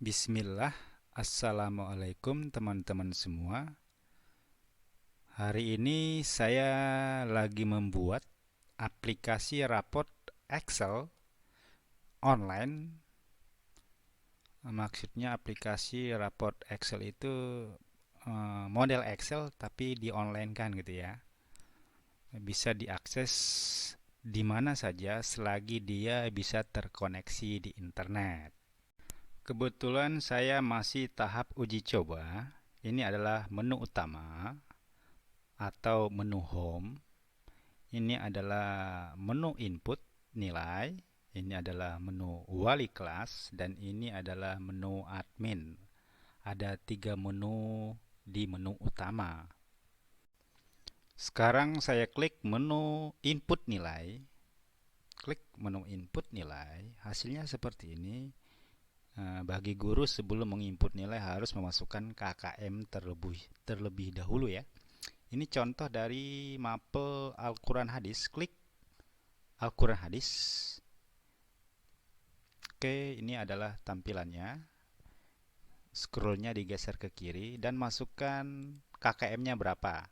Bismillah, Assalamualaikum teman-teman semua. Hari ini saya lagi membuat aplikasi raport Excel online. Maksudnya aplikasi raport Excel itu model Excel tapi di online kan gitu ya. Bisa diakses di mana saja selagi dia bisa terkoneksi di internet. Kebetulan saya masih tahap uji coba. Ini adalah menu utama atau menu home. Ini adalah menu input nilai. Ini adalah menu wali kelas dan ini adalah menu admin. Ada 3 menu di menu utama. Sekarang saya klik menu input nilai. Klik menu input nilai. Hasilnya seperti ini. Bagi guru sebelum menginput nilai harus memasukkan KKM terlebih dahulu ya. Ini contoh dari mapel Al-Quran Hadis. Klik Al-Quran Hadis. Oke, ini adalah tampilannya. Scrollnya digeser ke kiri dan masukkan KKM-nya berapa.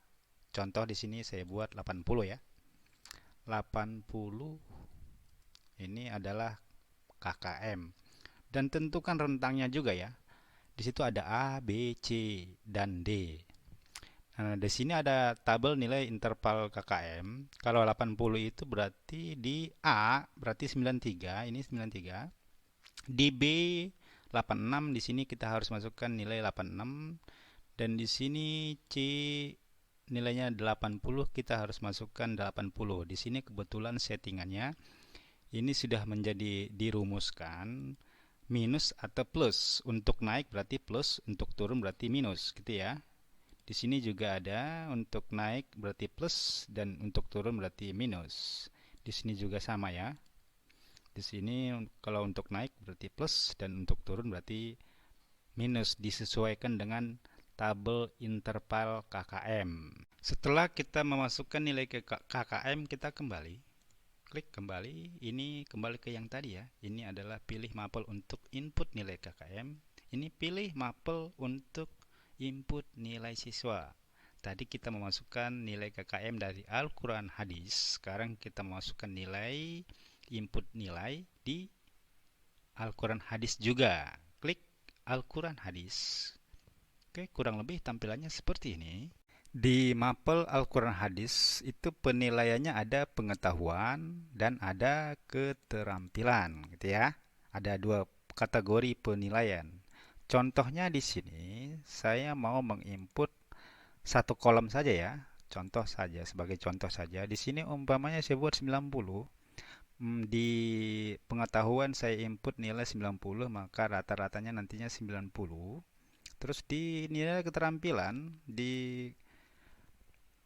Contoh di sini saya buat 80 ya. 80 ini adalah KKM. Dan tentukan rentangnya juga ya. Di situ ada A, B, C, dan D. Nah, di sini ada tabel nilai interval KKM. Kalau 80 itu berarti di A berarti 93, ini 93. Di B 86, di sini kita harus masukkan nilai 86 dan di sini C nilainya 80, kita harus masukkan 80. Di sini kebetulan settingannya ini sudah menjadi dirumuskan minus atau plus. Untuk naik berarti plus, untuk turun berarti minus gitu ya. Di sini juga ada untuk naik berarti plus dan untuk turun berarti minus. Di sini juga sama ya. Di sini kalau untuk naik berarti plus dan untuk turun berarti minus, disesuaikan dengan tabel interval KKM. Setelah kita memasukkan nilai ke KKM, kita kembali. Klik kembali, ini kembali ke yang tadi ya. Ini adalah pilih mapel untuk input nilai KKM. Ini pilih mapel untuk input nilai siswa. Tadi kita memasukkan nilai KKM dari Al-Quran Hadis. Sekarang kita memasukkan nilai input nilai di Al-Quran Hadis juga. Klik Al-Quran Hadis. Oke, kurang lebih tampilannya seperti ini. Di mapel Al-Quran Hadis itu penilaiannya ada pengetahuan dan ada keterampilan gitu ya. Ada 2 kategori penilaian. Contohnya di sini saya mau menginput 1 kolom saja ya. Contoh saja, sebagai contoh saja. Di sini umpamanya saya buat 90. Di pengetahuan saya input nilai 90, maka rata-ratanya nantinya 90. Terus di nilai keterampilan di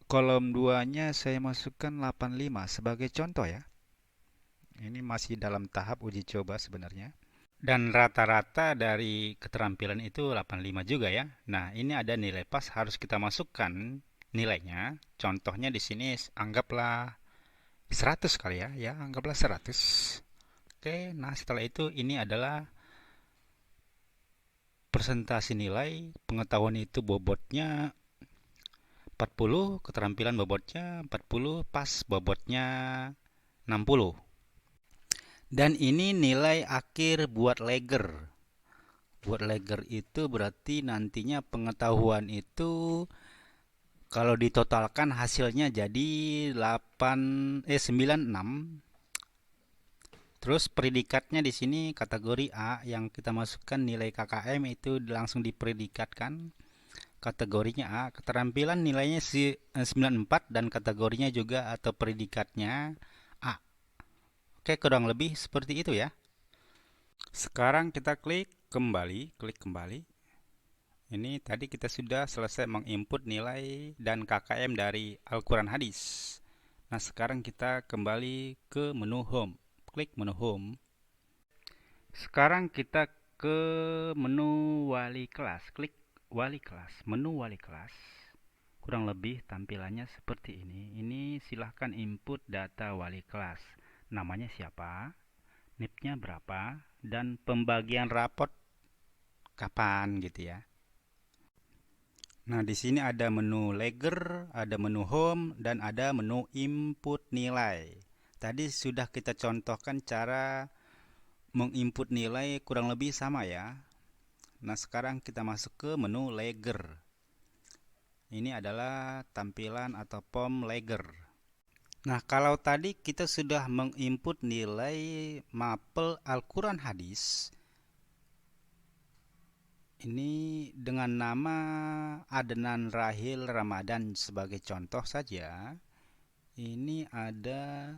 kolom 2-nya saya masukkan 85 sebagai contoh ya. Ini masih dalam tahap uji coba sebenarnya. Dan rata-rata dari keterampilan itu 85 juga ya. Nah, ini ada nilai pas harus kita masukkan nilainya. Contohnya di sini anggaplah 100 kali ya, anggaplah 100. Oke, nah setelah itu ini adalah persentase nilai. Pengetahuan itu bobotnya 40, keterampilan bobotnya 40, pas bobotnya 60. Dan ini nilai akhir buat Legger. Buat Legger itu berarti nantinya pengetahuan itu kalau ditotalkan hasilnya jadi 96. Terus predikatnya di sini kategori A yang kita masukkan nilai KKM itu langsung dipredikatkan. Kategorinya A, keterampilan nilainya 94 dan kategorinya juga atau predikatnya A. Oke, kurang lebih seperti itu ya. Sekarang kita klik kembali. Ini tadi kita sudah selesai menginput nilai dan KKM dari Al-Quran Hadis. Nah, sekarang kita kembali ke menu home. Klik menu home. Sekarang kita ke menu wali kelas. Klik wali kelas, menu wali kelas. Kurang lebih tampilannya seperti ini. Ini silahkan input data wali kelas. Namanya siapa, NIP-nya berapa, dan pembagian raport kapan gitu ya. Nah, di sini ada menu Legger, ada menu Home, dan ada menu Input Nilai. Tadi sudah kita contohkan cara menginput nilai kurang lebih sama ya. Nah, sekarang kita masuk ke menu Legger. Ini adalah tampilan atau form Legger. Nah, kalau tadi kita sudah menginput nilai mapel Al-Quran Hadis, ini dengan nama Adnan Rahil Ramadan sebagai contoh saja. Ini ada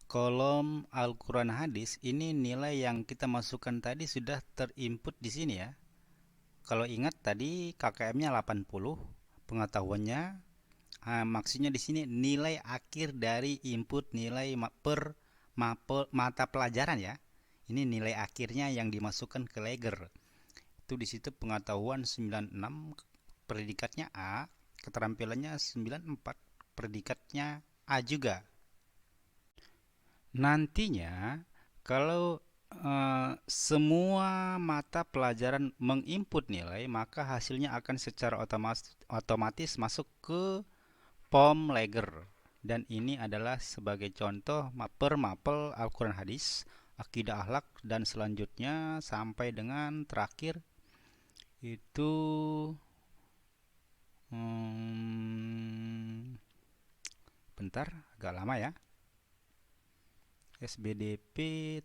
kolom Al-Quran Hadis. Ini nilai yang kita masukkan tadi sudah terinput di sini ya. Kalau ingat tadi KKM-nya 80, pengetahuannya maksudnya di sini nilai akhir dari input nilai per mata pelajaran ya. Ini nilai akhirnya yang dimasukkan ke Legger. Itu di situ pengetahuan 96, predikatnya A, keterampilannya 94, predikatnya A juga. Nantinya kalau semua mata pelajaran menginput nilai, maka hasilnya akan secara otomatis masuk ke POM Legger. Dan ini adalah sebagai contoh per mapel Al-Quran Hadis, Akidah Akhlak, dan selanjutnya sampai dengan terakhir itu bentar, agak lama ya. SBDP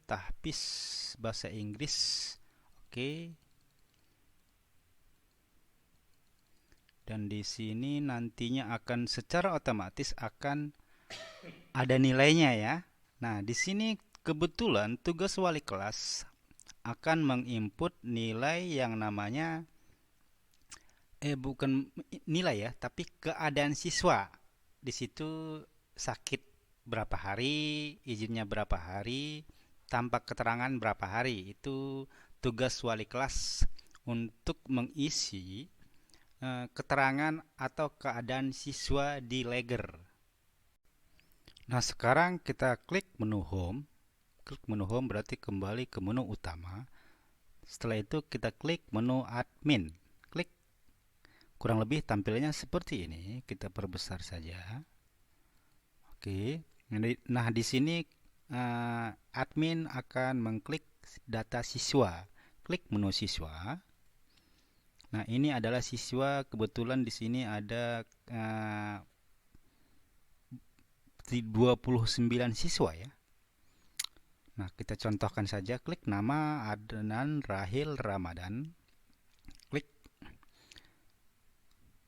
Tahfiz Bahasa Inggris. Oke. Dan di sini nantinya akan secara otomatis akan ada nilainya ya. Nah, di sini kebetulan tugas wali kelas akan menginput nilai yang namanya bukan nilai ya, tapi keadaan siswa. Di situ sakit berapa hari, izinnya berapa hari, tanpa keterangan berapa hari. Itu tugas wali kelas untuk mengisi keterangan atau keadaan siswa di Legger. Nah, sekarang kita klik menu Home. Klik menu Home berarti kembali ke menu utama. Setelah itu kita klik menu Admin. Klik. Kurang lebih tampilannya seperti ini. Kita perbesar saja. Oke. Nah, di sini admin akan mengklik data siswa. Klik menu siswa. Nah, ini adalah siswa, kebetulan di sini ada 29 siswa ya. Nah, kita contohkan saja, klik nama Adnan Rahil Ramadan. Klik.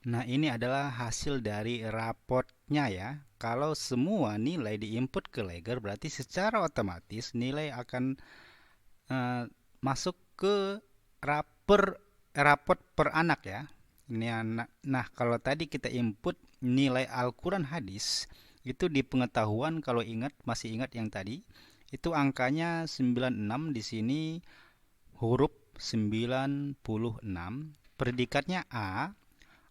Nah, ini adalah hasil dari raportnya ya. Kalau semua nilai diinput ke Legger, berarti secara otomatis nilai akan masuk ke raport per anak ya. Nah, kalau tadi kita input nilai Al-Quran Hadis, itu di pengetahuan kalau masih ingat yang tadi, itu angkanya 96, di sini huruf 96, predikatnya A,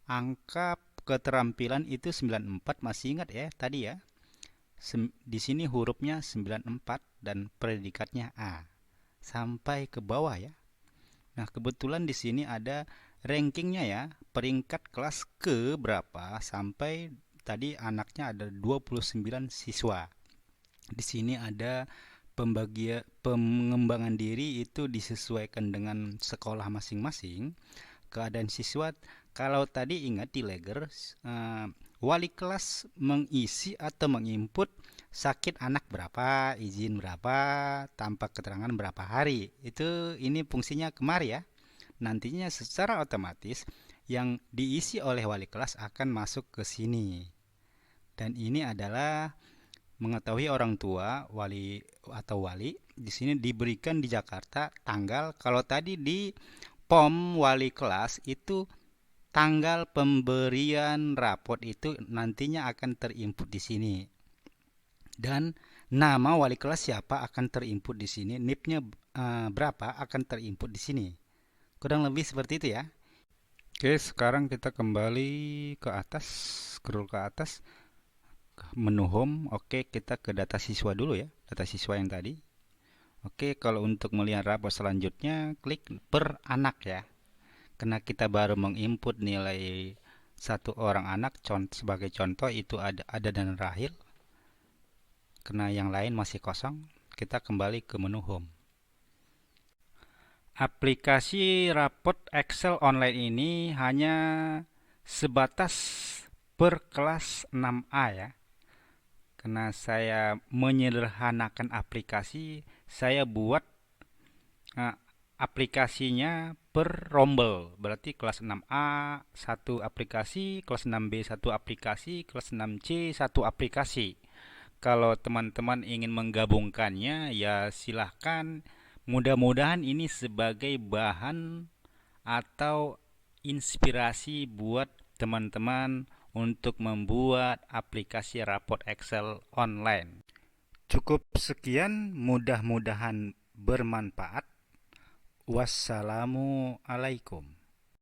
angka keterampilan itu 94, masih ingat ya tadi ya. Di sini hurufnya 94 dan predikatnya A. Sampai ke bawah ya. Nah, kebetulan di sini ada rankingnya ya, peringkat kelas ke berapa sampai tadi anaknya ada 29 siswa. Di sini ada pengembangan diri itu disesuaikan dengan sekolah masing-masing. Keadaan siswa, kalau tadi ingat di Legger, wali kelas mengisi atau menginput sakit anak berapa, izin berapa, tanpa keterangan berapa hari. Ini fungsinya kemari ya. Nantinya secara otomatis yang diisi oleh wali kelas akan masuk ke sini. Dan ini adalah mengetahui orang tua, wali atau wali. Di sini diberikan di Jakarta tanggal. Kalau tadi di POM wali kelas itu tanggal pemberian raport itu nantinya akan terinput di sini. Dan nama wali kelas siapa akan terinput di sini. NIP-nya berapa akan terinput di sini. Kurang lebih seperti itu ya. Oke, sekarang kita kembali ke atas, scroll ke atas, menu home. Oke, kita ke data siswa dulu ya, data siswa yang tadi. Oke, kalau untuk melihat rapor selanjutnya, klik per anak ya. Karena kita baru menginput nilai satu orang anak, sebagai contoh itu ada dan Rahil. Karena yang lain masih kosong, kita kembali ke menu home. Aplikasi rapot Excel online ini hanya sebatas per kelas 6A ya. Karena saya menyederhanakan aplikasi, saya buat eh, aplikasinya per rombel. Berarti kelas 6A satu aplikasi, kelas 6B satu aplikasi, kelas 6C satu aplikasi. Kalau teman-teman ingin menggabungkannya, ya silahkan. Mudah-mudahan ini sebagai bahan atau inspirasi buat teman-teman untuk membuat aplikasi rapot Excel online. Cukup sekian, mudah-mudahan bermanfaat. Wassalamualaikum.